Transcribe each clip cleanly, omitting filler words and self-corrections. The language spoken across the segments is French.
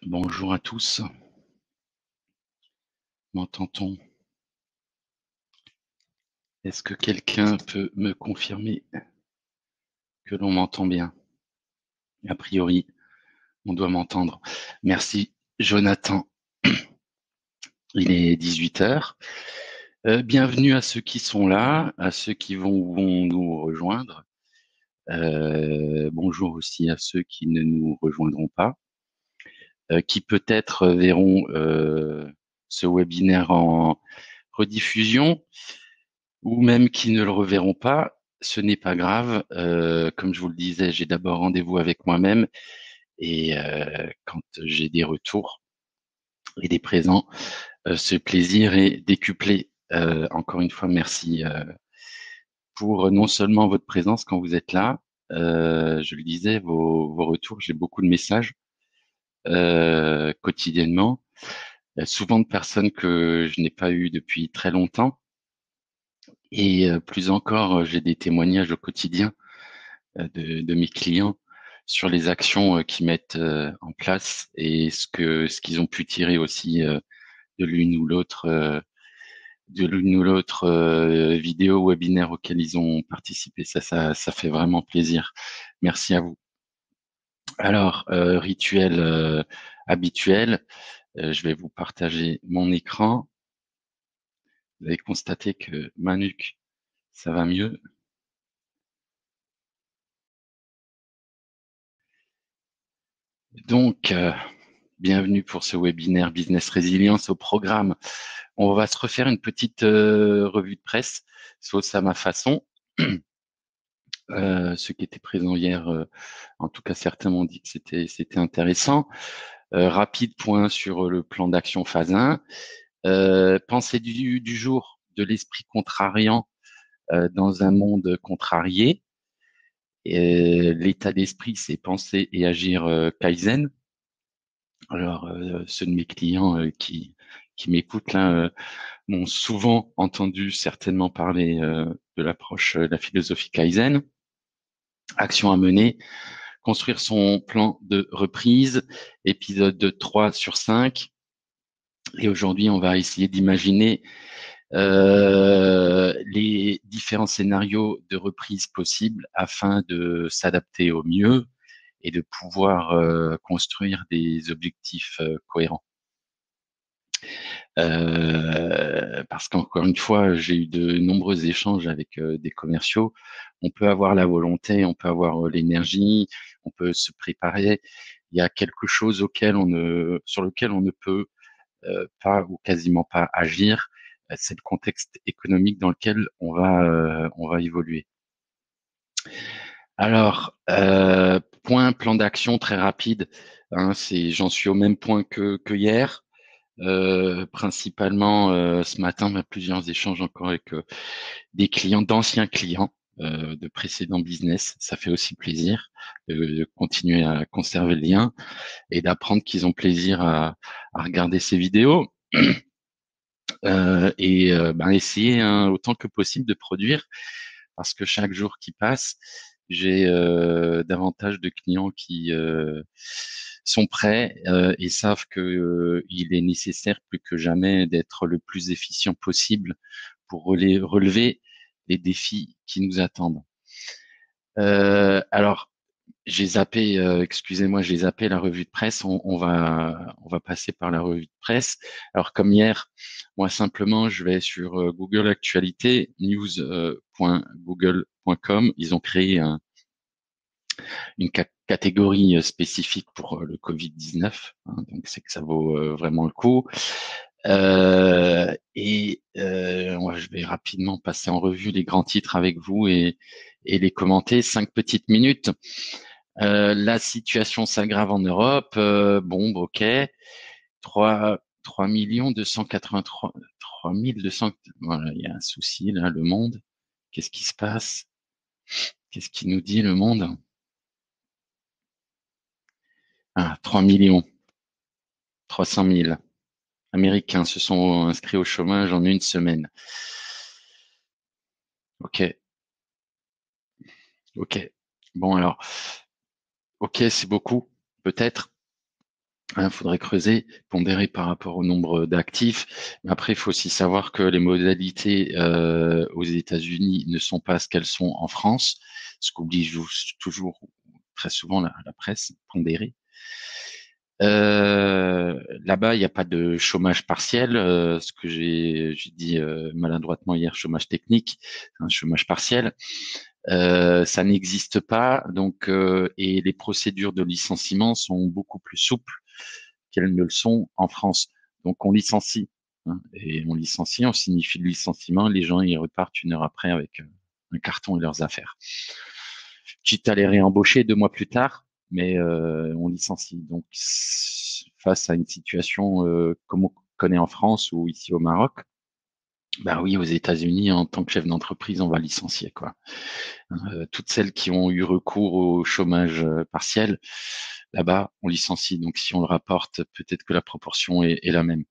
Bonjour à tous. M'entend-on? Est-ce que quelqu'un peut me confirmer que l'on m'entend bien? A priori, on doit m'entendre. Merci, Jonathan. Il est 18 heures. Bienvenue à ceux qui sont là, à ceux qui vont nous rejoindre. Bonjour aussi à ceux qui ne nous rejoindront pas, qui peut-être verront ce webinaire en rediffusion, ou même qui ne le reverront pas. Ce n'est pas grave. Comme je vous le disais, j'ai d'abord rendez-vous avec moi-même et quand j'ai des retours et des présents, ce plaisir est décuplé. Encore une fois, merci pour non seulement votre présence quand vous êtes là, je le disais, vos retours, j'ai beaucoup de messages quotidiennement, souvent de personnes que je n'ai pas eues depuis très longtemps. Et plus encore, j'ai des témoignages au quotidien de mes clients sur les actions qu'ils mettent en place et ce qu'ils ont pu tirer aussi de l'une ou l'autre vidéo webinaire auquel ils ont participé. Ça fait vraiment plaisir. Merci à vous. Alors, rituel habituel, je vais vous partager mon écran. Vous avez constaté que ma nuque, ça va mieux. Donc, bienvenue pour ce webinaire Business Résilience. Au programme, on va se refaire une petite revue de presse, sauce à ma façon. Ceux qui étaient présents hier, en tout cas certains m'ont dit que c'était intéressant. Rapide point sur le plan d'action phase 1. Pensée du jour de l'esprit contrariant dans un monde contrarié. L'état d'esprit, c'est penser et agir Kaizen. Alors, ceux de mes clients qui m'écoutent là m'ont souvent entendu certainement parler de l'approche de la philosophie Kaizen. Action à mener, construire son plan de reprise, épisode 3 sur 5. Et aujourd'hui, on va essayer d'imaginer les différents scénarios de reprise possibles afin de s'adapter au mieux et de pouvoir construire des objectifs cohérents. Parce qu'encore une fois, j'ai eu de nombreux échanges avec des commerciaux. On peut avoir la volonté, on peut avoir l'énergie, on peut se préparer. Il y a quelque chose sur lequel on ne peut pas ou quasiment pas agir. C'est le contexte économique dans lequel on va évoluer. Alors, plan d'action très rapide. Hein, j'en suis au même point que hier. Principalement ce matin, plusieurs échanges encore avec des clients, d'anciens clients de précédents business. Ça fait aussi plaisir de continuer à conserver le lien et d'apprendre qu'ils ont plaisir à regarder ces vidéos et essayer autant que possible de produire parce que chaque jour qui passe, j'ai davantage de clients qui sont prêts et savent que il est nécessaire plus que jamais d'être le plus efficient possible pour relever les défis qui nous attendent. Alors, j'ai zappé, excusez-moi, j'ai zappé la revue de presse. On va passer par la revue de presse. Alors, comme hier, moi simplement, je vais sur Google Actualité, news.google.com. Ils ont créé une catégorie spécifique pour le Covid-19, hein, donc c'est que ça vaut vraiment le coup. Moi, je vais rapidement passer en revue les grands titres avec vous et les commenter. 5 petites minutes. La situation s'aggrave en Europe. Bon, ok. 3 283 3200. Voilà, il y a un souci là, le monde. Qu'est-ce qui se passe? Qu'est-ce qui nous dit le monde? 3 300 000 Américains se sont inscrits au chômage en une semaine. Ok. Ok. Bon alors, ok, c'est beaucoup, peut-être. Il faudrait creuser, pondérer par rapport au nombre d'actifs. Mais après, il faut aussi savoir que les modalités aux États-Unis ne sont pas ce qu'elles sont en France, ce qu'oblige toujours très souvent la presse pondérée. Là-bas, il n'y a pas de chômage partiel, ce que j'ai dit maladroitement hier, chômage technique, un chômage partiel. Ça n'existe pas, donc et les procédures de licenciement sont beaucoup plus souples qu'elles ne le sont en France. Donc on licencie, hein, et on licencie, on signifie le licenciement, les gens ils repartent 1 heure après avec un carton et leurs affaires. Quitte à les réembaucher 2 mois plus tard, mais on licencie. Donc face à une situation comme on connaît en France ou ici au Maroc, bah oui, aux États-Unis, en tant que chef d'entreprise, on va licencier, quoi. Toutes celles qui ont eu recours au chômage partiel, là-bas, on licencie. Donc, si on le rapporte, peut-être que la proportion est la même.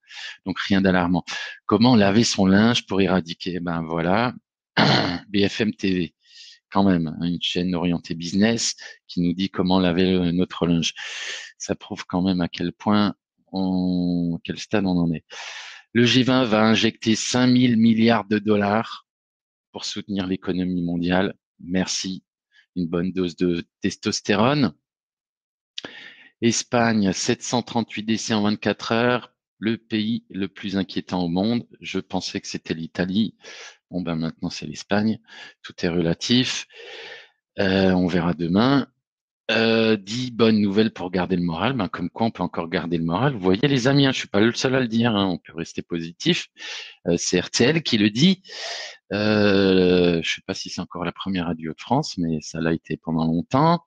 Donc, rien d'alarmant. Comment laver son linge pour éradiquer? Ben voilà, BFM TV, quand même, hein, une chaîne orientée business qui nous dit comment laver notre linge. Ça prouve quand même à quel stade on en est. Le G20 va injecter 5 000 milliards de dollars pour soutenir l'économie mondiale. Merci. Une bonne dose de testostérone. Espagne, 738 décès en 24 heures. Le pays le plus inquiétant au monde. Je pensais que c'était l'Italie. Bon, ben maintenant c'est l'Espagne. Tout est relatif. On verra demain. 10 bonnes nouvelles pour garder le moral. Ben, comme quoi, on peut encore garder le moral. Vous voyez, les amis, hein, je suis pas le seul à le dire. Hein, on peut rester positif. C'est RTL qui le dit. Je sais pas si c'est encore la première radio de France, mais ça l'a été pendant longtemps.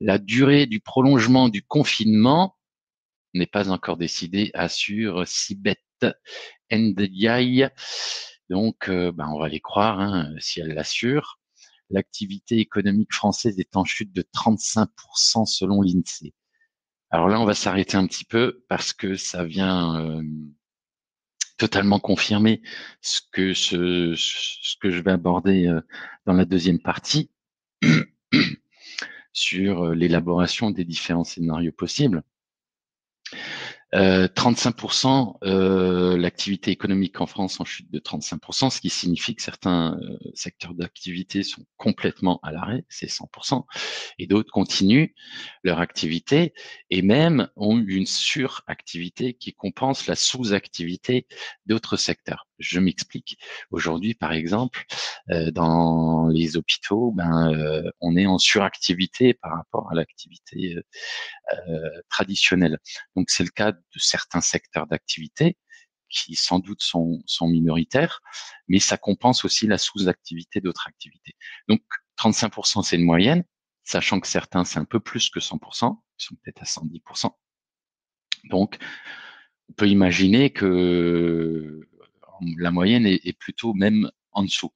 La durée du prolongement du confinement n'est pas encore décidée, assure Sibeth Ndiaye. Donc, ben, on va les croire hein, si elle l'assure. L'activité économique française est en chute de 35% selon l'INSEE. Alors là, on va s'arrêter un petit peu parce que ça vient totalement confirmer ce que je vais aborder dans la deuxième partie sur l'élaboration des différents scénarios possibles. 35%, l'activité économique en France en chute de 35%, ce qui signifie que certains secteurs d'activité sont complètement à l'arrêt, c'est 100%, et d'autres continuent leur activité et même ont une suractivité qui compense la sous-activité d'autres secteurs. Je m'explique. Aujourd'hui, par exemple, dans les hôpitaux, on est en suractivité par rapport à l'activité traditionnelle. Donc c'est le cas de certains secteurs d'activité qui sans doute sont minoritaires, mais ça compense aussi la sous-activité d'autres activités. Donc 35%, c'est une moyenne, sachant que certains, c'est un peu plus que 100%, ils sont peut-être à 110%. Donc, on peut imaginer que la moyenne est plutôt même en dessous.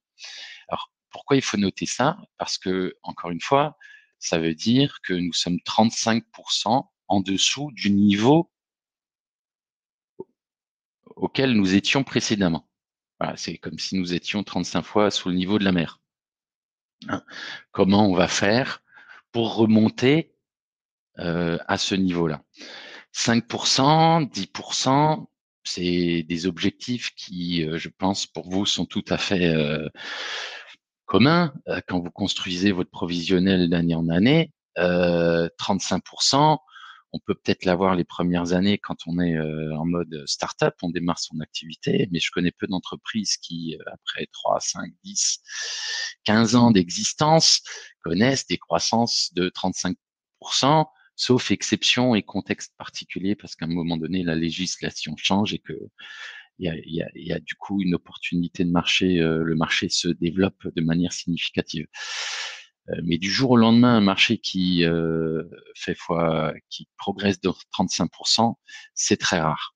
Alors, pourquoi il faut noter ça? Parce que, encore une fois, ça veut dire que nous sommes 35% en dessous du niveau auquel nous étions précédemment. Voilà, c'est comme si nous étions 35 fois sous le niveau de la mer. Hein. Comment on va faire pour remonter à ce niveau-là? 5%, 10%, c'est des objectifs qui, je pense, pour vous, sont tout à fait communs quand vous construisez votre provisionnel d'année en année. 35%, on peut peut-être l'avoir les premières années quand on est en mode start-up, on démarre son activité, mais je connais peu d'entreprises qui, après 3, 5, 10, 15 ans d'existence, connaissent des croissances de 35%, sauf exception et contexte particulier, parce qu'à un moment donné, la législation change et que il y a du coup une opportunité de marché, le marché se développe de manière significative. Mais du jour au lendemain, un marché qui qui progresse de 35%, c'est très rare.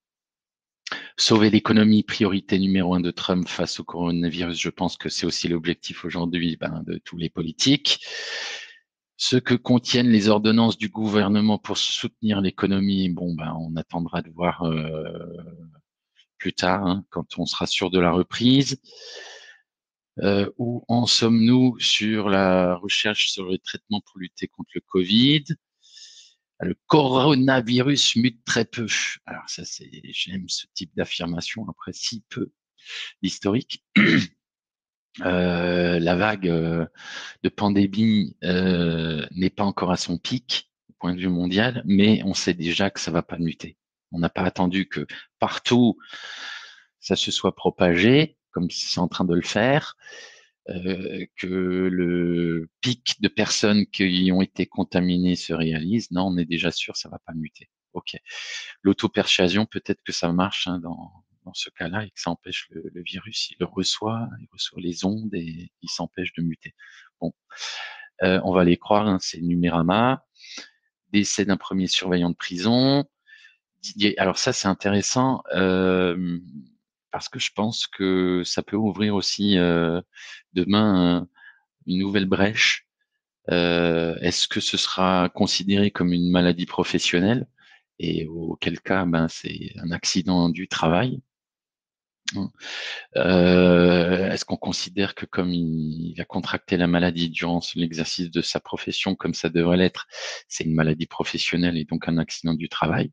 Sauver l'économie, priorité numéro 1 de Trump face au coronavirus, je pense que c'est aussi l'objectif aujourd'hui de tous les politiques. Ce que contiennent les ordonnances du gouvernement pour soutenir l'économie, on attendra de voir plus tard, hein, quand on sera sûr de la reprise. Où en sommes-nous sur la recherche sur le traitement pour lutter contre le Covid? Le coronavirus mute très peu. Alors ça, j'aime ce type d'affirmation après si peu d'historique. La vague de pandémie n'est pas encore à son pic au point de vue mondial, mais on sait déjà que ça va pas muter. On n'a pas attendu que partout ça se soit propagé, comme c'est en train de le faire, que le pic de personnes qui ont été contaminées se réalise. Non, on est déjà sûr, ça va pas muter. Ok. L'auto-persuasion, peut-être que ça marche hein, dans ce cas-là et que ça empêche le virus. Il reçoit les ondes et il s'empêche de muter. Bon, on va les croire, hein, c'est Numérama. Décès d'un premier surveillant de prison. Alors ça, c'est intéressant parce que je pense que ça peut ouvrir aussi demain une nouvelle brèche. Est-ce que ce sera considéré comme une maladie professionnelle? Et auquel cas, ben, c'est un accident du travail. Est-ce qu'on considère que comme il a contracté la maladie durant l'exercice de sa profession, comme ça devrait l'être, c'est une maladie professionnelle et donc un accident du travail?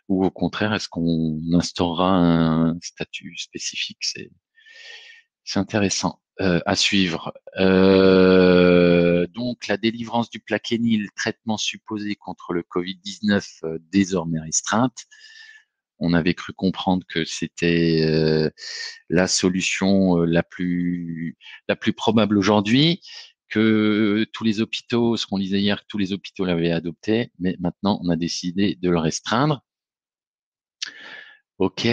Ou au contraire, est-ce qu'on instaurera un statut spécifique? C'est intéressant à suivre. Donc, la délivrance du Plaquenil, traitement supposé contre le Covid-19, désormais restreinte. On avait cru comprendre que c'était la solution la plus probable aujourd'hui, que tous les hôpitaux, ce qu'on lisait hier, que tous les hôpitaux l'avaient adopté, mais maintenant on a décidé de le restreindre. Ok.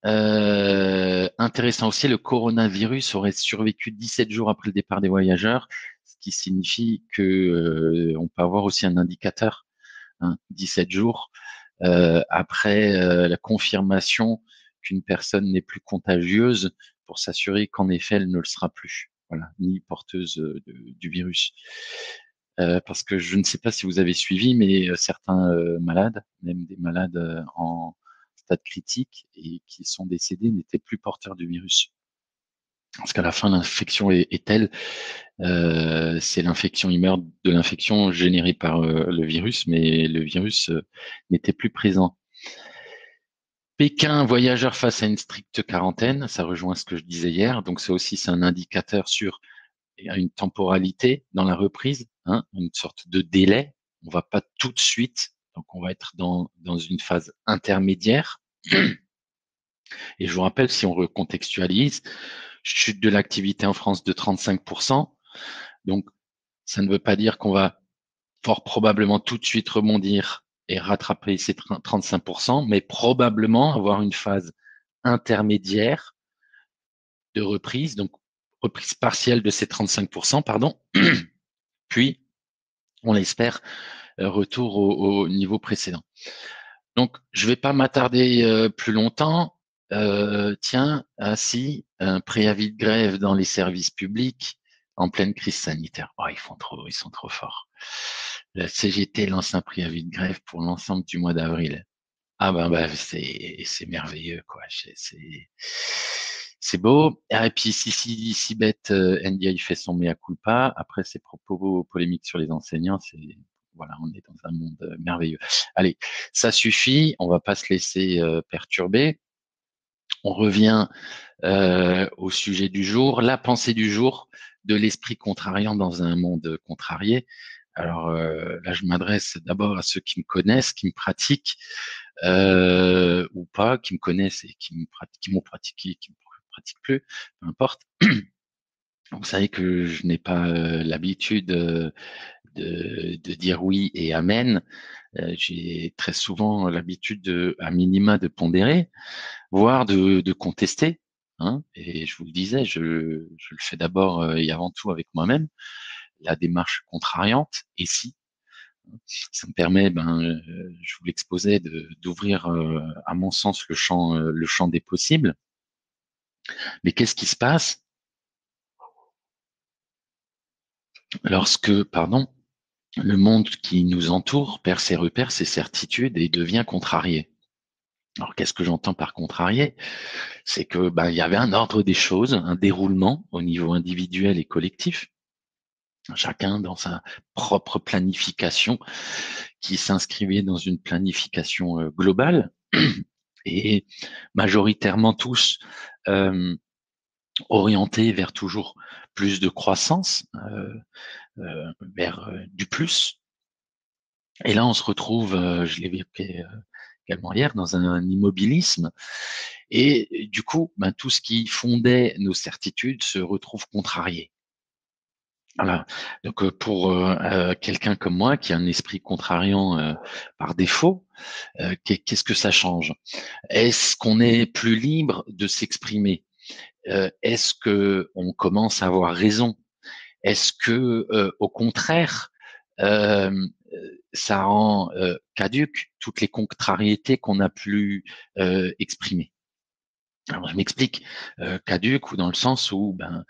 Intéressant aussi, le coronavirus aurait survécu 17 jours après le départ des voyageurs, ce qui signifie que on peut avoir aussi un indicateur, hein, 17 jours après la confirmation qu'une personne n'est plus contagieuse pour s'assurer qu'en effet elle ne le sera plus, voilà, ni porteuse du virus. Parce que je ne sais pas si vous avez suivi, mais certains malades, même des malades en stade critique et qui sont décédés, n'étaient plus porteurs du virus. Parce qu'à la fin, l'infection est telle, c'est l'infection, il meurt de l'infection générée par le virus, mais le virus n'était plus présent. Pékin, voyageur face à une stricte quarantaine, ça rejoint ce que je disais hier. Donc c'est un indicateur sur une temporalité dans la reprise, hein, une sorte de délai. On va pas tout de suite, donc on va être dans une phase intermédiaire. Et je vous rappelle, si on recontextualise, chute de l'activité en France de 35%. Donc ça ne veut pas dire qu'on va fort probablement tout de suite rebondir et rattraper ces 35%, mais probablement avoir une phase intermédiaire de reprise, donc reprise partielle de ces 35%, pardon, puis, on l'espère, retour au niveau précédent. Donc, je ne vais pas m'attarder plus longtemps. Tiens, si, un préavis de grève dans les services publics en pleine crise sanitaire. Oh, ils sont trop forts. La CGT lance un préavis de grève pour l'ensemble du mois d'avril. Ah ben, c'est merveilleux quoi. C'est beau. Et puis si bête NDI fait son mea culpa après ses propos polémiques sur les enseignants, c'est voilà, on est dans un monde merveilleux. Allez, ça suffit. On va pas se laisser perturber. On revient au sujet du jour, la pensée du jour de l'esprit contrariant dans un monde contrarié. Alors là, je m'adresse d'abord à ceux qui me connaissent, qui me pratiquent ou pas, qui me connaissent et qui m'ont pratiqué, qui me pratiquent plus, peu importe. Vous savez que je n'ai pas l'habitude de dire oui et amen. J'ai très souvent l'habitude à minima de pondérer, voire de contester. Hein, et je vous le disais, je le fais d'abord et avant tout avec moi-même, la démarche contrariante. Et si ça me permet, je vous l'exposais, d'ouvrir, à mon sens, le champ des possibles. Mais qu'est-ce qui se passe lorsque, pardon, le monde qui nous entoure perd ses repères, ses certitudes et devient contrarié? Alors, qu'est-ce que j'entends par contrarié? C'est que, il y avait un ordre des choses, un déroulement au niveau individuel et collectif. chacun dans sa propre planification qui s'inscrivait dans une planification globale et majoritairement tous euh, orientés vers toujours plus de croissance, vers du plus. Et là, on se retrouve, je l'ai évoqué également hier, dans un immobilisme. Et du coup, ben, tout ce qui fondait nos certitudes se retrouve contrarié. Voilà. Donc pour quelqu'un comme moi qui a un esprit contrariant par défaut, qu'est-ce que ça change? Est-ce qu'on est plus libre de s'exprimer? Est-ce que on commence à avoir raison? Est-ce que au contraire, euh, ça rend caduque toutes les contrariétés qu'on a pu exprimer? Alors je m'explique, caduque ou dans le sens où ben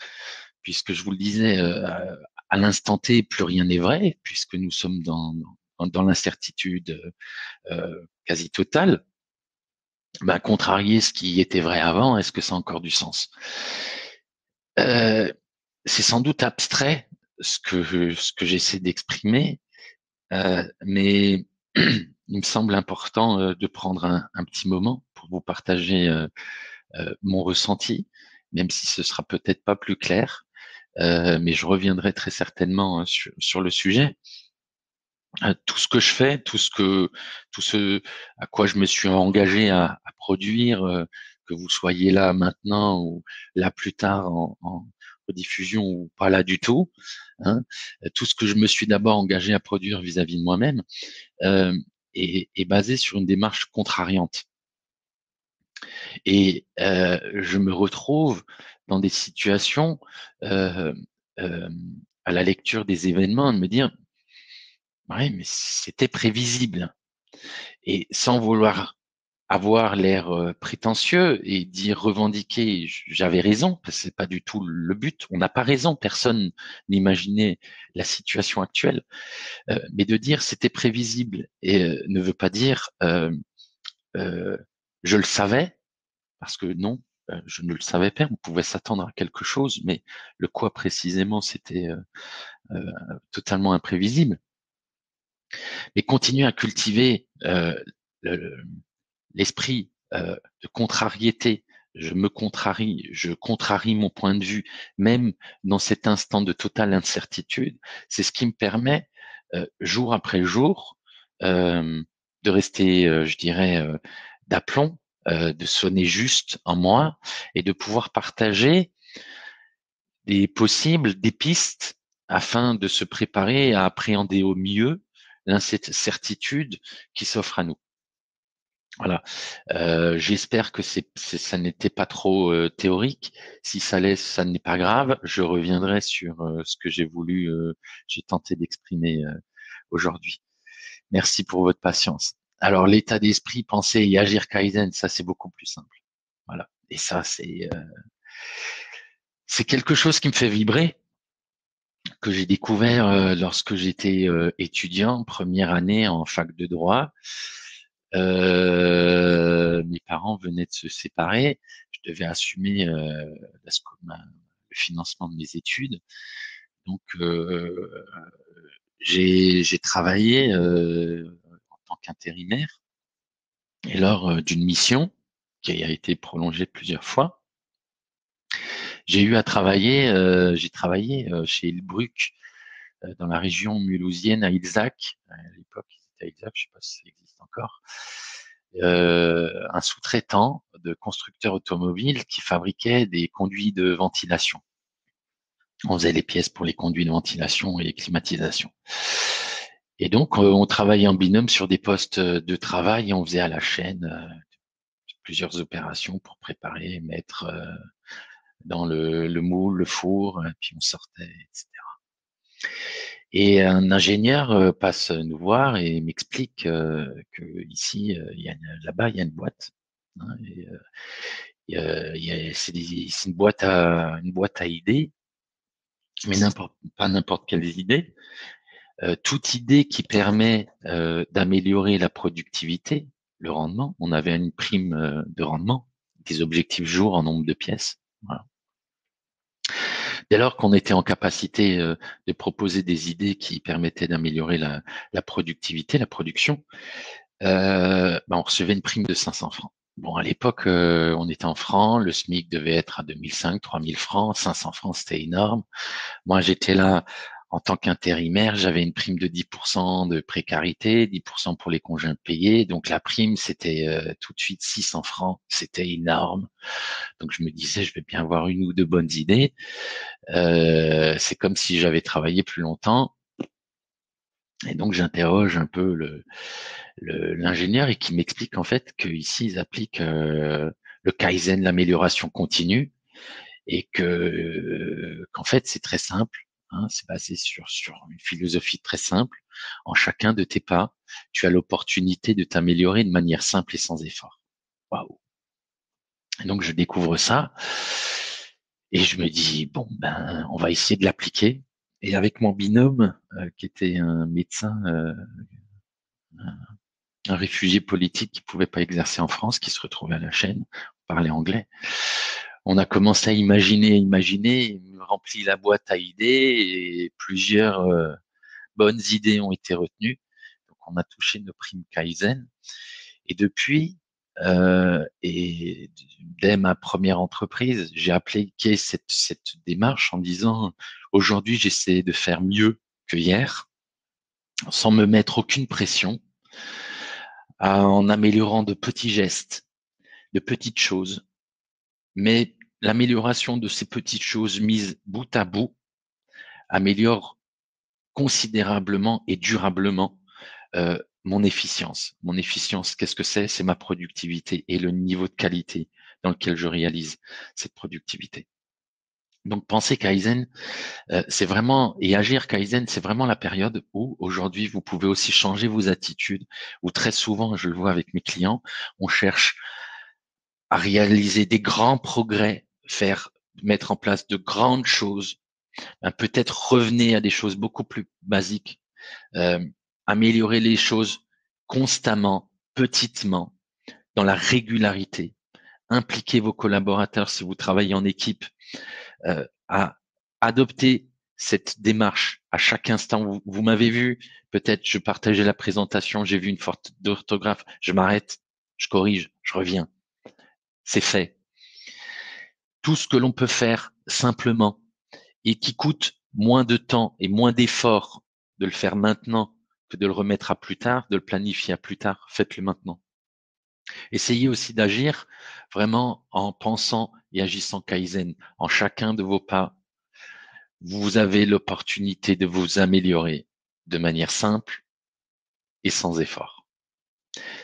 puisque je vous le disais, à l'instant T, plus rien n'est vrai, puisque nous sommes dans l'incertitude quasi totale. Ben, contrarier ce qui était vrai avant, est-ce que ça a encore du sens? euh, C'est sans doute abstrait ce que j'essaie d'exprimer, mais il me semble important de prendre un petit moment pour vous partager mon ressenti, même si ce sera peut-être pas plus clair. Mais je reviendrai très certainement sur le sujet. Tout ce que je fais, tout ce à quoi je me suis engagé à produire, que vous soyez là maintenant ou là plus tard en rediffusion ou pas là du tout, hein, tout ce que je me suis d'abord engagé à produire vis-à-vis de moi-même euh, est basé sur une démarche contrariante. Et je me retrouve dans des situations euh, euh, à la lecture des événements de me dire, ouais, mais c'était prévisible. Et sans vouloir avoir l'air prétentieux et dire revendiquer, j'avais raison, parce que c'est pas du tout le but. On n'a pas raison, personne n'imaginait la situation actuelle. Mais de dire c'était prévisible et ne veut pas dire euh, je le savais, parce que non, je ne le savais pas. On pouvait s'attendre à quelque chose, mais le quoi précisément, c'était euh, totalement imprévisible. Mais continuer à cultiver le- l'esprit de contrariété. Je me contrarie, je contrarie mon point de vue, même dans cet instant de totale incertitude. C'est ce qui me permet, jour après jour, euh, de rester, je dirais, d'aplomb, de sonner juste en moi et de pouvoir partager des possibles, des pistes afin de se préparer à appréhender au mieux l'incertitude qui s'offre à nous. Voilà. J'espère que ça n'était pas trop théorique. Si ça l'est, ça n'est pas grave. Je reviendrai sur ce que j'ai tenté d'exprimer aujourd'hui. Merci pour votre patience. Alors, l'état d'esprit, penser et agir Kaizen, ça c'est beaucoup plus simple. Voilà. Et ça, c'est quelque chose qui me fait vibrer, que j'ai découvert lorsque j'étais étudiant, première année en fac de droit. Mes parents venaient de se séparer. Je devais assumer le financement de mes études. Donc, j'ai travaillé en tant qu'intérimaire et lors d'une mission qui a été prolongée plusieurs fois, j'ai travaillé chez Ilbruck dans la région mulhousienne à Ilzac. À l'époque, c'était à Ilzac, je ne sais pas si ça existe encore. Un sous-traitant de constructeur automobile qui fabriquait des conduits de ventilation. On faisait les pièces pour les conduits de ventilation et les climatisations. Et donc, on travaillait en binôme sur des postes de travail et on faisait à la chaîne plusieurs opérations pour préparer, mettre dans le moule, le four, puis on sortait, etc. Et un ingénieur passe nous voir et m'explique que ici, là-bas, il y a une boîte. Hein, c'est une boîte à idées, mais pas n'importe quelle idée. Toute idée qui permet d'améliorer la productivité, le rendement. On avait une prime de rendement, des objectifs jour en nombre de pièces. Voilà. dès lors qu'on était en capacité de proposer des idées qui permettaient d'améliorer la productivité, la production, on recevait une prime de 500 francs. Bon, à l'époque, on était en francs, le SMIC devait être à 2005, 3000 francs, 500 francs, c'était énorme. Moi, j'étais là en tant qu'intérimaire, j'avais une prime de 10% de précarité, 10% pour les congés impayés. Donc la prime, c'était tout de suite 600 francs, c'était énorme. Donc je me disais, je vais bien avoir une ou deux bonnes idées. C'est comme si j'avais travaillé plus longtemps. Et donc j'interroge un peu l'ingénieur et qui m'explique en fait qu'ici ils appliquent le Kaizen, l'amélioration continue, et qu'en fait c'est très simple. Hein, c'est basé sur une philosophie très simple. En chacun de tes pas, tu as l'opportunité de t'améliorer de manière simple et sans effort. Waouh! Et donc je découvre ça et je me dis bon ben on va essayer de l'appliquer. Et avec mon binôme qui était un médecin, un réfugié politique qui pouvait pas exercer en France, qui se retrouvait à la chaîne, parlait anglais. On a commencé à imaginer, il me remplit la boîte à idées et plusieurs bonnes idées ont été retenues. Donc on a touché nos primes Kaizen. Et depuis, et dès ma première entreprise, j'ai appliqué cette démarche en disant aujourd'hui j'essaie de faire mieux que hier, sans me mettre aucune pression, en améliorant de petits gestes, de petites choses. Mais l'amélioration de ces petites choses mises bout à bout améliore considérablement et durablement mon efficience. Mon efficience, qu'est-ce que c'est? C'est ma productivité et le niveau de qualité dans lequel je réalise cette productivité. Donc, penser Kaizen, c'est vraiment, et agir Kaizen, c'est vraiment la période où aujourd'hui vous pouvez aussi changer vos attitudes, où très souvent, je le vois avec mes clients, on cherche à réaliser des grands progrès, mettre en place de grandes choses, peut-être revenez à des choses beaucoup plus basiques, euh, améliorer les choses constamment, petitement, dans la régularité, impliquer vos collaborateurs si vous travaillez en équipe, à adopter cette démarche à chaque instant. Vous m'avez vu, peut-être je partageais la présentation, j'ai vu une faute d'orthographe, je m'arrête, je corrige, je reviens. C'est fait. Tout ce que l'on peut faire simplement et qui coûte moins de temps et moins d'efforts de le faire maintenant que de le remettre à plus tard, de le planifier à plus tard, faites-le maintenant. Essayez aussi d'agir vraiment en pensant et agissant Kaizen. En chacun de vos pas, vous avez l'opportunité de vous améliorer de manière simple et sans effort.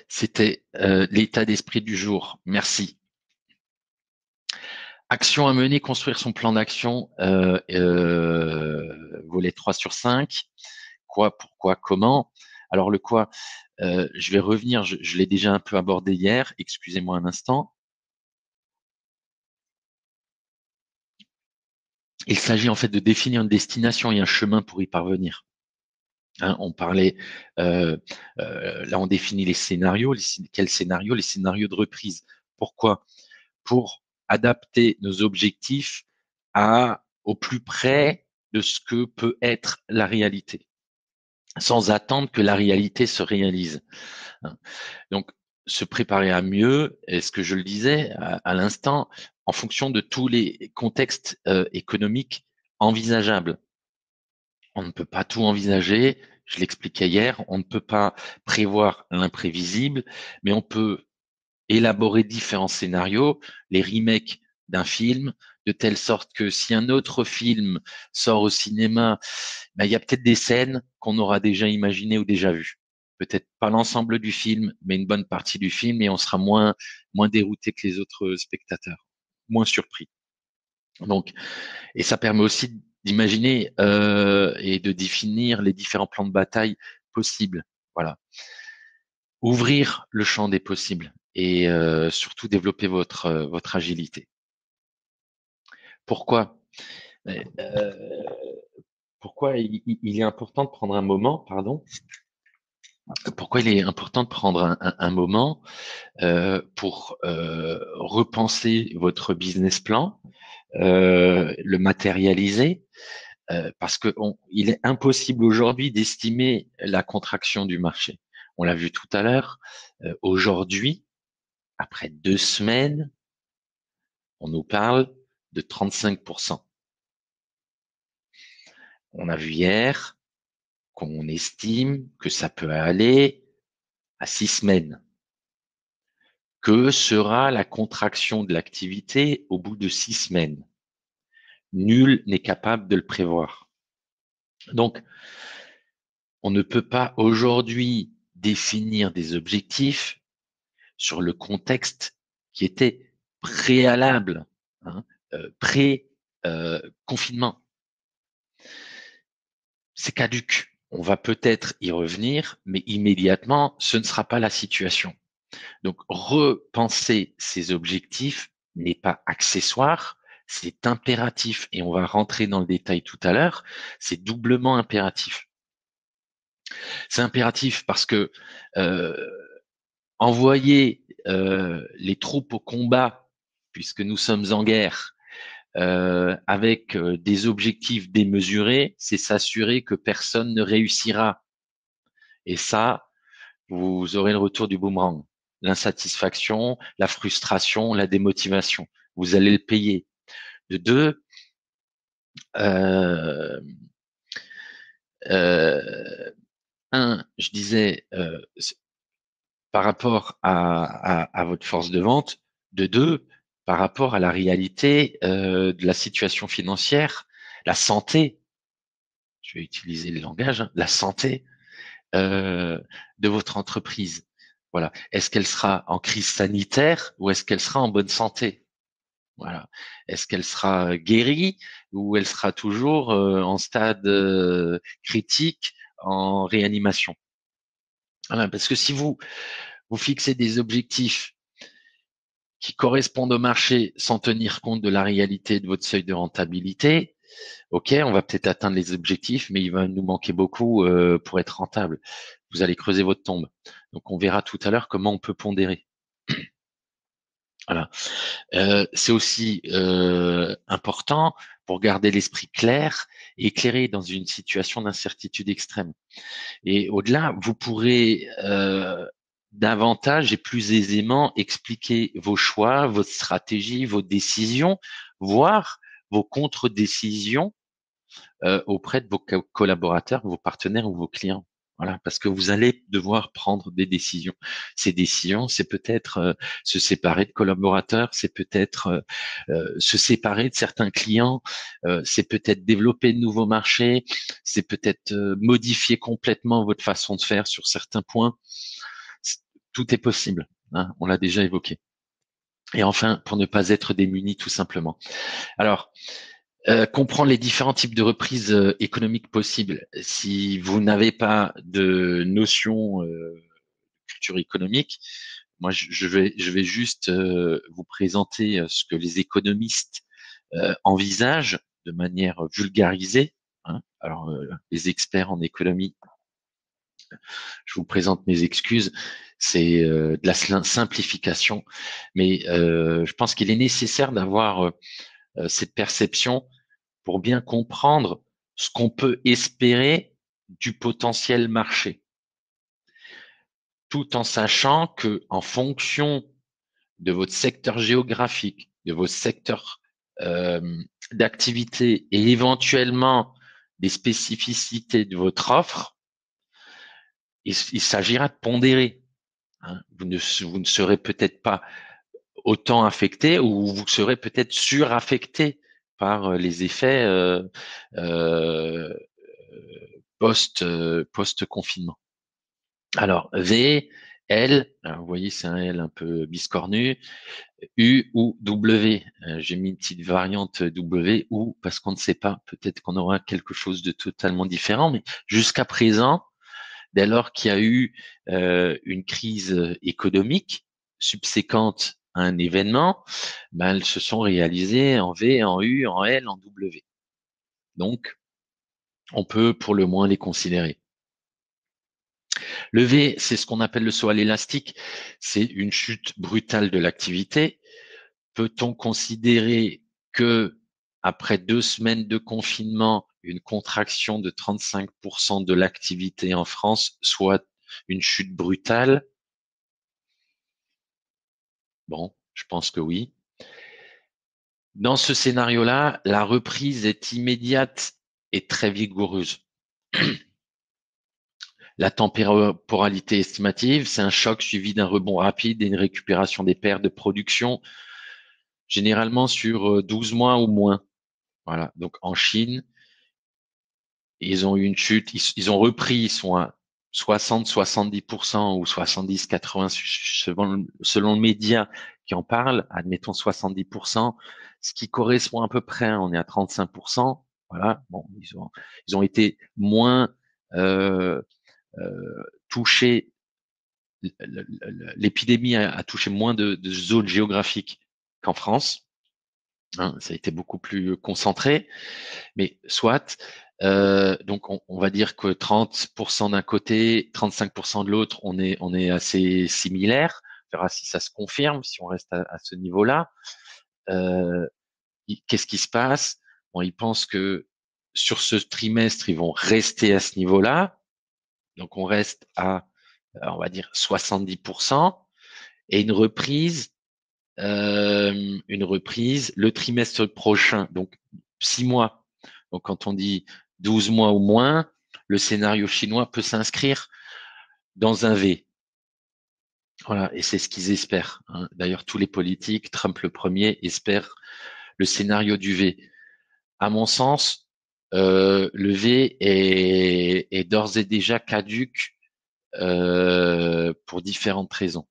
C'était l'état d'esprit du jour. Merci. Action à mener, construire son plan d'action, volet 3 sur 5. Quoi, pourquoi, comment. Alors le quoi, je vais revenir, je l'ai déjà un peu abordé hier, excusez-moi un instant. Il s'agit en fait de définir une destination et un chemin pour y parvenir. Hein, on parlait, là on définit les scénarios, quels scénarios? Les scénarios de reprise. Pourquoi? Pour adapter nos objectifs au plus près de ce que peut être la réalité, sans attendre que la réalité se réalise. Donc, se préparer à mieux, est-ce que je le disais à l'instant, en fonction de tous les contextes économiques envisageables. On ne peut pas tout envisager, je l'expliquais hier, on ne peut pas prévoir l'imprévisible, mais on peut élaborer différents scénarios, les remakes d'un film, de telle sorte que si un autre film sort au cinéma, ben, il y a peut-être des scènes qu'on aura déjà imaginées ou déjà vues. Peut-être pas l'ensemble du film, mais une bonne partie du film, et on sera moins dérouté que les autres spectateurs, moins surpris. Donc, et ça permet aussi d'imaginer et de définir les différents plans de bataille possibles. Voilà. Ouvrir le champ des possibles et surtout développer votre agilité. Pourquoi pourquoi il est important de prendre un moment, pardon, pourquoi il est important de prendre un moment pour repenser votre business plan, le matérialiser, parce que il est impossible aujourd'hui d'estimer la contraction du marché. On l'a vu tout à l'heure. Aujourd'hui, après 2 semaines, on nous parle de 35%. On a vu hier qu'on estime que ça peut aller à 6 semaines. Que sera la contraction de l'activité au bout de 6 semaines? Nul n'est capable de le prévoir. Donc, on ne peut pas aujourd'hui définir des objectifs sur le contexte qui était préalable, hein, pré-confinement. C'est caduc. On va peut-être y revenir, mais immédiatement, ce ne sera pas la situation. Donc, repenser ces objectifs n'est pas accessoire, c'est impératif. Et on va rentrer dans le détail tout à l'heure. C'est doublement impératif. C'est impératif parce que euh, envoyer les troupes au combat, puisque nous sommes en guerre, avec des objectifs démesurés, c'est s'assurer que personne ne réussira. Et ça, vous aurez le retour du boomerang. L'insatisfaction, la frustration, la démotivation. Vous allez le payer. De deux, euh, euh, je disais, par rapport à votre force de vente. De deux, par rapport à la réalité de la situation financière, la santé, je vais utiliser le langage, hein, la santé euh, de votre entreprise. Voilà. Est-ce qu'elle sera en crise sanitaire ou est-ce qu'elle sera en bonne santé? Voilà. Est-ce qu'elle sera guérie ou elle sera toujours en stade critique, en réanimation? Voilà. Parce que si vous fixez des objectifs qui correspondent au marché sans tenir compte de la réalité de votre seuil de rentabilité, ok, on va peut-être atteindre les objectifs, mais il va nous manquer beaucoup pour être rentable. Vous allez creuser votre tombe. Donc, on verra tout à l'heure comment on peut pondérer. Voilà. C'est aussi important pour garder l'esprit clair et éclairé dans une situation d'incertitude extrême. Et au-delà, vous pourrez davantage et plus aisément expliquer vos choix, votre stratégie, vos décisions, voire vos contre-décisions auprès de vos collaborateurs, vos partenaires ou vos clients. Voilà, parce que vous allez devoir prendre des décisions. Ces décisions, c'est peut-être se séparer de collaborateurs, c'est peut-être se séparer de certains clients, c'est peut-être développer de nouveaux marchés, c'est peut-être modifier complètement votre façon de faire sur certains points. Tout est possible, hein, on l'a déjà évoqué. Et enfin, pour ne pas être démuni, tout simplement. Alors, comprendre les différents types de reprises économiques possibles. Si vous n'avez pas de notion culture économique, moi je vais juste vous présenter ce que les économistes envisagent de manière vulgarisée. Hein. Alors les experts en économie, je vous présente mes excuses. C'est de la simplification, mais je pense qu'il est nécessaire d'avoir cette perception pour bien comprendre ce qu'on peut espérer du potentiel marché, tout en sachant que en fonction de votre secteur géographique, de vos secteurs d'activité et éventuellement des spécificités de votre offre, il s'agira de pondérer. Hein. Vous ne serez peut-être pas autant affecté ou vous serez peut-être suraffecté par les effets euh, post-confinement. Alors, V, L, alors vous voyez, c'est un L un peu biscornu, U ou W. J'ai mis une petite variante W ou parce qu'on ne sait pas, peut-être qu'on aura quelque chose de totalement différent, mais jusqu'à présent, dès lors qu'il y a eu une crise économique subséquente à un événement, ben, elles se sont réalisées en V, en U, en L, en W. Donc, on peut pour le moins les considérer. Le V, c'est ce qu'on appelle le saut à l'élastique. C'est une chute brutale de l'activité. Peut-on considérer que après 2 semaines de confinement, une contraction de 35% de l'activité en France, soit une chute brutale? Bon, je pense que oui. Dans ce scénario-là, la reprise est immédiate et très vigoureuse. La temporalité estimative, c'est un choc suivi d'un rebond rapide et une récupération des pertes de production, généralement sur 12 mois ou moins. Voilà. Donc en Chine, ils ont eu une chute, ils ont repris, ils sont à 60-70% ou 70-80 selon le média qui en parle, admettons 70%, ce qui correspond à peu près, hein, on est à 35%. Voilà. Bon, ils ont été moins euh, touchés. L'épidémie a touché moins de zones géographiques qu'en France. Hein, ça a été beaucoup plus concentré, mais soit. Donc, on va dire que 30% d'un côté, 35% de l'autre, on est assez similaire. On verra si ça se confirme, si on reste à ce niveau-là. Euh, Qu'est-ce qui se passe? Bon, ils pensent que sur ce trimestre, ils vont rester à ce niveau-là. Donc, on reste à, on va dire, 70% et une reprise le trimestre prochain, donc 6 mois. Donc quand on dit 12 mois ou moins, le scénario chinois peut s'inscrire dans un V. Voilà, et c'est ce qu'ils espèrent, hein. D'ailleurs, tous les politiques, Trump le premier, espèrent le scénario du V. À mon sens, le V est d'ores et déjà caduque pour différentes raisons.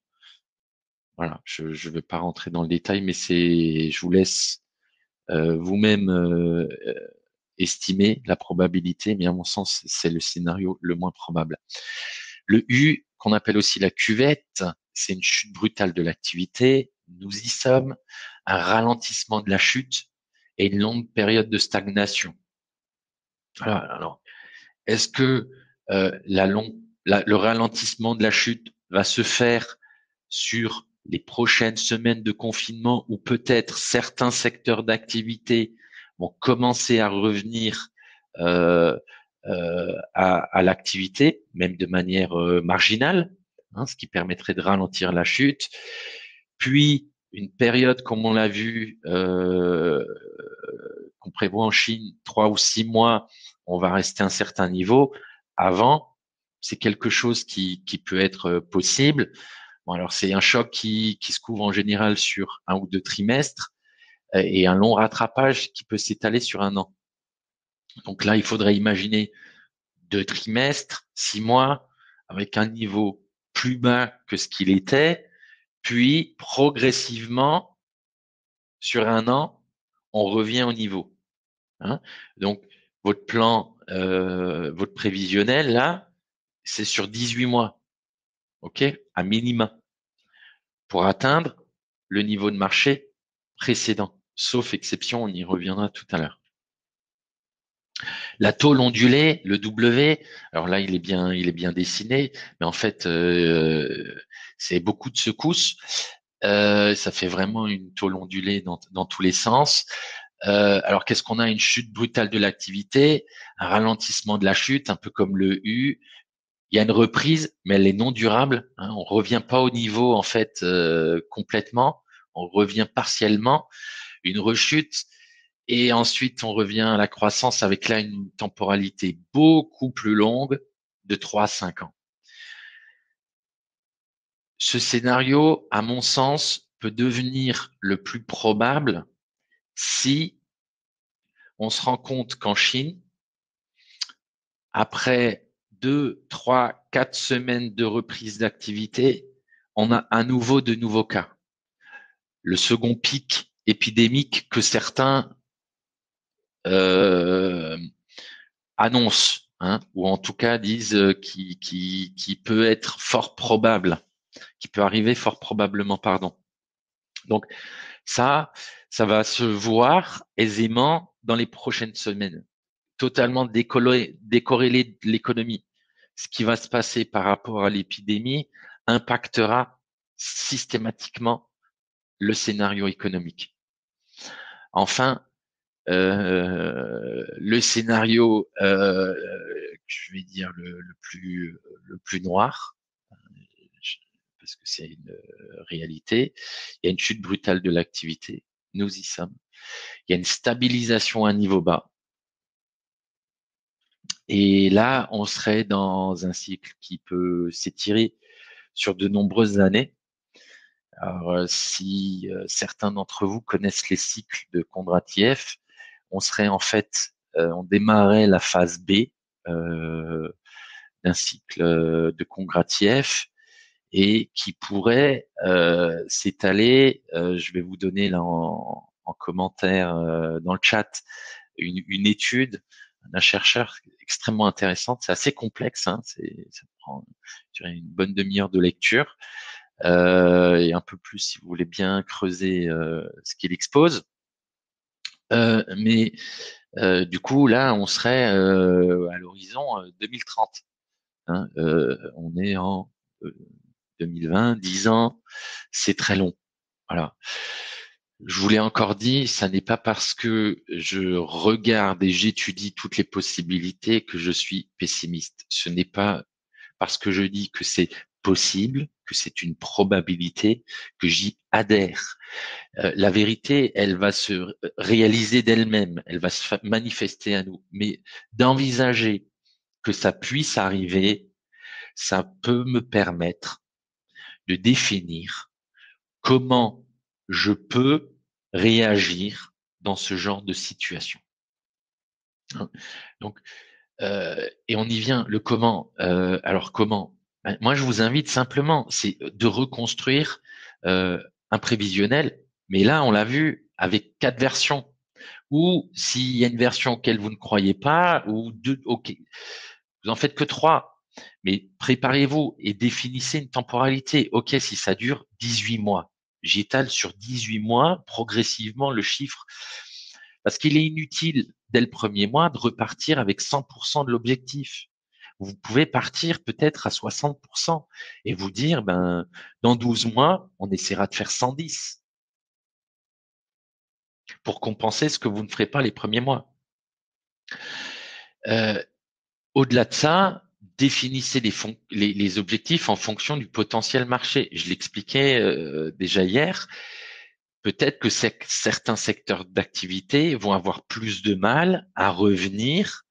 Voilà, je ne vais pas rentrer dans le détail, mais je vous laisse vous-même estimer la probabilité, mais à mon sens, c'est le scénario le moins probable. Le U, qu'on appelle aussi la cuvette, c'est une chute brutale de l'activité. Nous y sommes, un ralentissement de la chute et une longue période de stagnation. Voilà, alors, est-ce que le ralentissement de la chute va se faire sur les prochaines semaines de confinement ou peut-être certains secteurs d'activité vont commencer à revenir euh, à l'activité, même de manière marginale, hein, ce qui permettrait de ralentir la chute. Puis une période, comme on l'a vu, qu'on prévoit en Chine, 3 ou 6 mois, on va rester à un certain niveau. Avant, c'est quelque chose qui peut être possible. Bon, alors c'est un choc qui se couvre en général sur 1 ou 2 trimestres et un long rattrapage qui peut s'étaler sur un an. Donc là, il faudrait imaginer 2 trimestres, 6 mois, avec un niveau plus bas que ce qu'il était, puis progressivement, sur un an, on revient au niveau. Hein. Donc, votre prévisionnel, là, c'est sur 18 mois, OK, à minima, pour atteindre le niveau de marché précédent. Sauf exception, on y reviendra tout à l'heure. La tôle ondulée, le W, alors là, il est bien dessiné, mais en fait, c'est beaucoup de secousses. Ça fait vraiment une tôle ondulée dans tous les sens. Alors, qu'est-ce qu'on a? Une chute brutale de l'activité, un ralentissement de la chute, un peu comme le U. Il y a une reprise, mais elle est non durable, hein. On revient pas au niveau, en fait, complètement. On revient partiellement. Une rechute. Et ensuite, on revient à la croissance avec là une temporalité beaucoup plus longue de 3 à 5 ans. Ce scénario, à mon sens, peut devenir le plus probable si on se rend compte qu'en Chine, après 2, 3, 4 semaines de reprise d'activité, on a à nouveau de nouveaux cas. Le second pic épidémique que certains euh, annoncent, hein, ou en tout cas disent qui peut être fort probable, qui peut arriver fort probablement, pardon. Donc ça va se voir aisément dans les prochaines semaines, totalement décorrélé de l'économie. Ce qui va se passer par rapport à l'épidémie impactera systématiquement le scénario économique. Enfin, le scénario, je vais dire le plus noir, parce que c'est une réalité. Il y a une chute brutale de l'activité. Nous y sommes. Il y a une stabilisation à niveau bas. Et là, on serait dans un cycle qui peut s'étirer sur de nombreuses années. Alors, si certains d'entre vous connaissent les cycles de Kondratiev, on serait en fait, on démarrait la phase B d'un cycle de Kondratiev et qui pourrait s'étaler. Je vais vous donner là en commentaire dans le chat une étude d'un chercheur extrêmement intéressante. C'est assez complexe, hein, ça prend je dirais, une bonne demi-heure de lecture et un peu plus si vous voulez bien creuser ce qu'il expose. Mais du coup, là, on serait à l'horizon 2030. Hein, on est en 2020, 10 ans, c'est très long. Voilà. Je vous l'ai encore dit, ça n'est pas parce que je regarde et j'étudie toutes les possibilités que je suis pessimiste. Ce n'est pas parce que je dis que c'est possible, que c'est une probabilité, que j'y adhère. La vérité, elle va se réaliser d'elle-même, elle va se manifester à nous. Mais d'envisager que ça puisse arriver, ça peut me permettre de définir comment je peux réagir dans ce genre de situation. Donc, et on y vient, le comment. Alors comment? Ben, moi, je vous invite simplement, c'est de reconstruire un prévisionnel. Mais là, on l'a vu avec 4 versions. Ou s'il y a une version auquel vous ne croyez pas, ou deux, ok, vous en faites que 3. Mais préparez-vous et définissez une temporalité. Ok, si ça dure 18 mois, j'étale sur 18 mois progressivement le chiffre parce qu'il est inutile dès le premier mois de repartir avec 100% de l'objectif. Vous pouvez partir peut-être à 60% et vous dire, ben, dans 12 mois, on essaiera de faire 110 pour compenser ce que vous ne ferez pas les premiers mois. Euh, Au-delà de ça, définissez les objectifs en fonction du potentiel marché. Je l'expliquais déjà hier. Peut-être que certains secteurs d'activité vont avoir plus de mal à revenir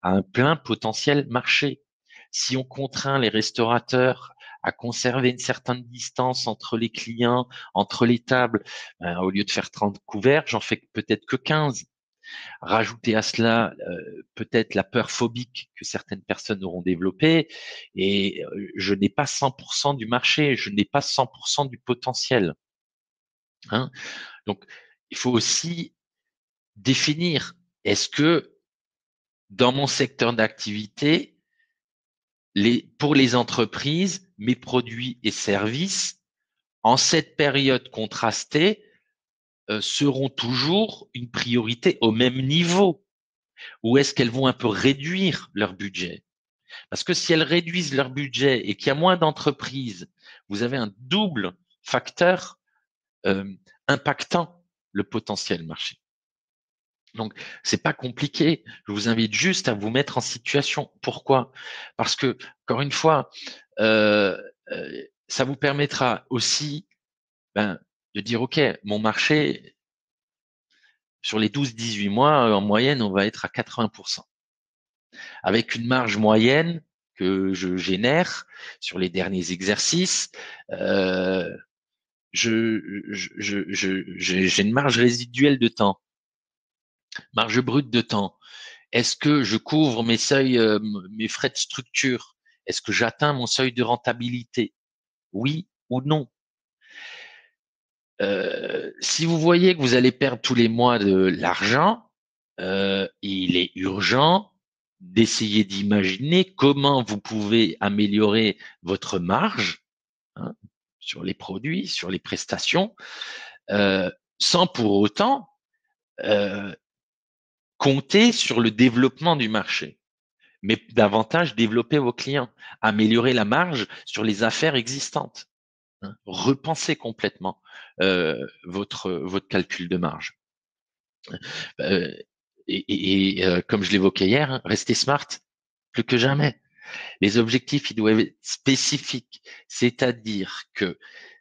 à un plein potentiel marché. Si on contraint les restaurateurs à conserver une certaine distance entre les clients, entre les tables, ben, au lieu de faire 30 couverts, j'en fais peut-être que 15. Rajouter à cela peut-être la peur phobique que certaines personnes auront développée et je n'ai pas 100% du marché, je n'ai pas 100% du potentiel. Hein. Donc, il faut aussi définir, est-ce que dans mon secteur d'activité, pour les entreprises, mes produits et services, en cette période contrastée, seront toujours une priorité au même niveau? Ou est-ce qu'elles vont un peu réduire leur budget? Parce que si elles réduisent leur budget et qu'il y a moins d'entreprises, vous avez un double facteur euh, impactant le potentiel marché. Donc, c'est pas compliqué. Je vous invite juste à vous mettre en situation. Pourquoi? Parce que, encore une fois, euh, ça vous permettra aussi ben, de dire, OK, mon marché, sur les 12-18 mois, en moyenne, on va être à 80%. Avec une marge moyenne que je génère sur les derniers exercices, euh, j'ai une marge résiduelle de temps, marge brute de temps. Est-ce que je couvre mes seuils, mes frais de structure? Est-ce que j'atteins mon seuil de rentabilité? Oui ou non? Si vous voyez que vous allez perdre tous les mois de l'argent, il est urgent d'essayer d'imaginer comment vous pouvez améliorer votre marge, hein, sur les produits, sur les prestations, euh, sans pour autant euh, compter sur le développement du marché, mais davantage développer vos clients, améliorer la marge sur les affaires existantes, hein, repenser complètement votre calcul de marge. Euh, comme je l'évoquais hier, hein, rester smart plus que jamais. Les objectifs, ils doivent être spécifiques, c'est-à-dire que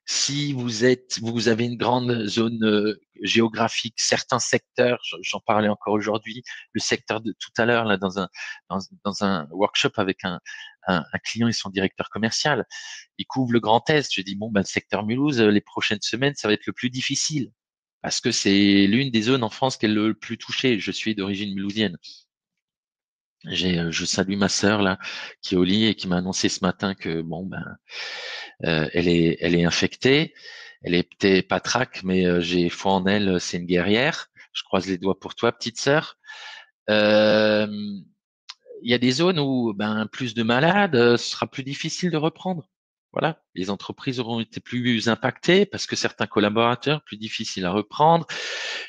si vous avez une grande zone géographique, certains secteurs, j'en parlais encore aujourd'hui, le secteur de tout à l'heure là dans un workshop avec un client et son directeur commercial, il couvre le Grand Est. Je dis bon ben le secteur Mulhouse, les prochaines semaines, ça va être le plus difficile parce que c'est l'une des zones en France qui est le plus touchée. Je suis d'origine mulhousienne. Je salue ma sœur là qui est au lit et qui m'a annoncé ce matin que bon ben elle est infectée, elle est peut-être pas traque mais j'ai foi en elle, c'est une guerrière. Je croise les doigts pour toi petite sœur. Euh, il y a des zones où ben plus de malades, ce sera plus difficile de reprendre. Voilà, les entreprises auront été plus impactées parce que certains collaborateurs plus difficiles à reprendre.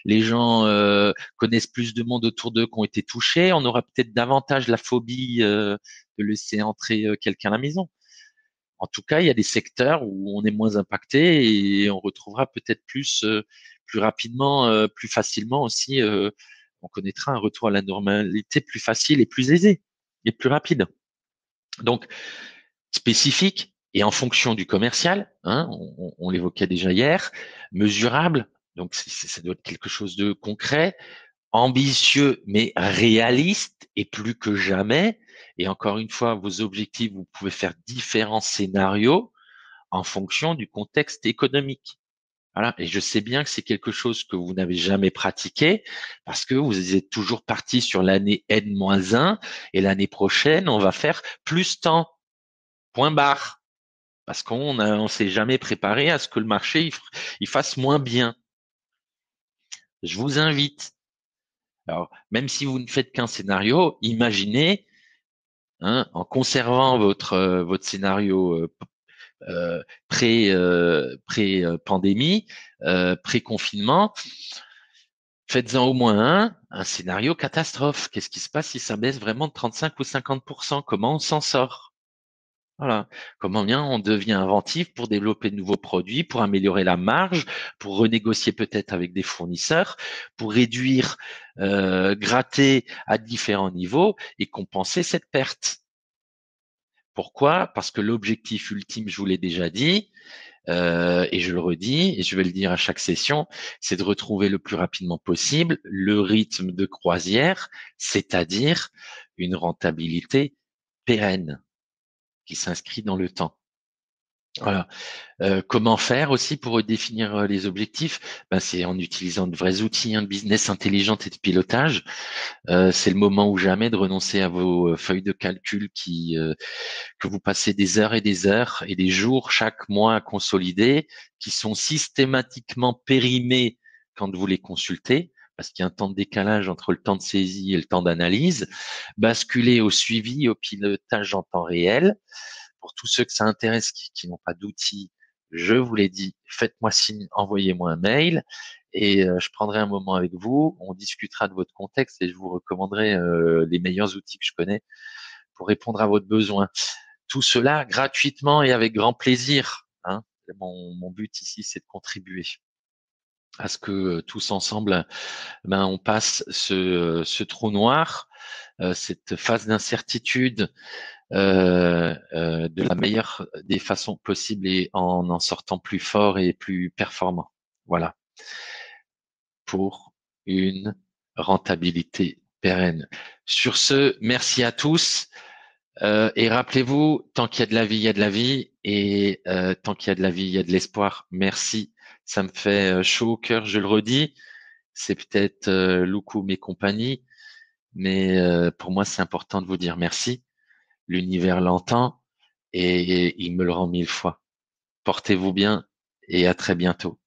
Les gens connaissent plus de monde autour d'eux qui ont été touchés. On aura peut-être davantage la phobie de laisser entrer quelqu'un à la maison. En tout cas, il y a des secteurs où on est moins impacté et on retrouvera peut-être plus rapidement, plus facilement aussi. On connaîtra un retour à la normalité plus facile et plus aisé et plus rapide. Donc, spécifique et en fonction du commercial, hein, on l'évoquait déjà hier, mesurable, donc ça doit être quelque chose de concret, ambitieux mais réaliste et plus que jamais. Et encore une fois, vos objectifs, vous pouvez faire différents scénarios en fonction du contexte économique. Voilà. Et je sais bien que c'est quelque chose que vous n'avez jamais pratiqué parce que vous êtes toujours parti sur l'année N-1 et l'année prochaine, on va faire plus temps. Point barre. Parce on s'est jamais préparé à ce que le marché il fasse moins bien. Je vous invite. Alors, même si vous ne faites qu'un scénario, imaginez, hein, en conservant votre scénario pré pandémie, pré confinement, faites-en au moins un scénario catastrophe. Qu'est-ce qui se passe si ça baisse vraiment de 35 ou 50%? Comment on s'en sort? Voilà. Comment bien on devient inventif pour développer de nouveaux produits, pour améliorer la marge, pour renégocier peut-être avec des fournisseurs, pour réduire, gratter à différents niveaux et compenser cette perte. Pourquoi? Parce que l'objectif ultime, je vous l'ai déjà dit, et je le redis, et je vais le dire à chaque session, c'est de retrouver le plus rapidement possible le rythme de croisière, c'est-à-dire une rentabilité pérenne qui s'inscrit dans le temps. Voilà. Comment faire aussi pour définir les objectifs? Ben, c'est en utilisant de vrais outils de business intelligente et de pilotage. C'est le moment ou jamais de renoncer à vos feuilles de calcul que vous passez des heures et des heures et des jours chaque mois à consolider, qui sont systématiquement périmés quand vous les consultez, parce qu'il y a un temps de décalage entre le temps de saisie et le temps d'analyse. Basculer au suivi, au pilotage en temps réel. Pour tous ceux que ça intéresse qui n'ont pas d'outils, je vous l'ai dit, faites-moi signe, envoyez-moi un mail et je prendrai un moment avec vous. On discutera de votre contexte et je vous recommanderai les meilleurs outils que je connais pour répondre à votre besoin. Tout cela gratuitement et avec grand plaisir. Hein. Mon but ici, c'est de contribuer à ce que tous ensemble, ben, on passe ce trou noir, cette phase d'incertitude de la meilleure des façons possibles et en sortant plus fort et plus performant. Voilà, pour une rentabilité pérenne. Sur ce, merci à tous. Et rappelez-vous, tant qu'il y a de la vie, il y a de la vie. Et tant qu'il y a de la vie, il y a de l'espoir. Merci. Ça me fait chaud au cœur, je le redis. C'est peut-être Loukoum et compagnie, mais pour moi, c'est important de vous dire merci. L'univers l'entend et il me le rend 1000 fois. Portez-vous bien et à très bientôt.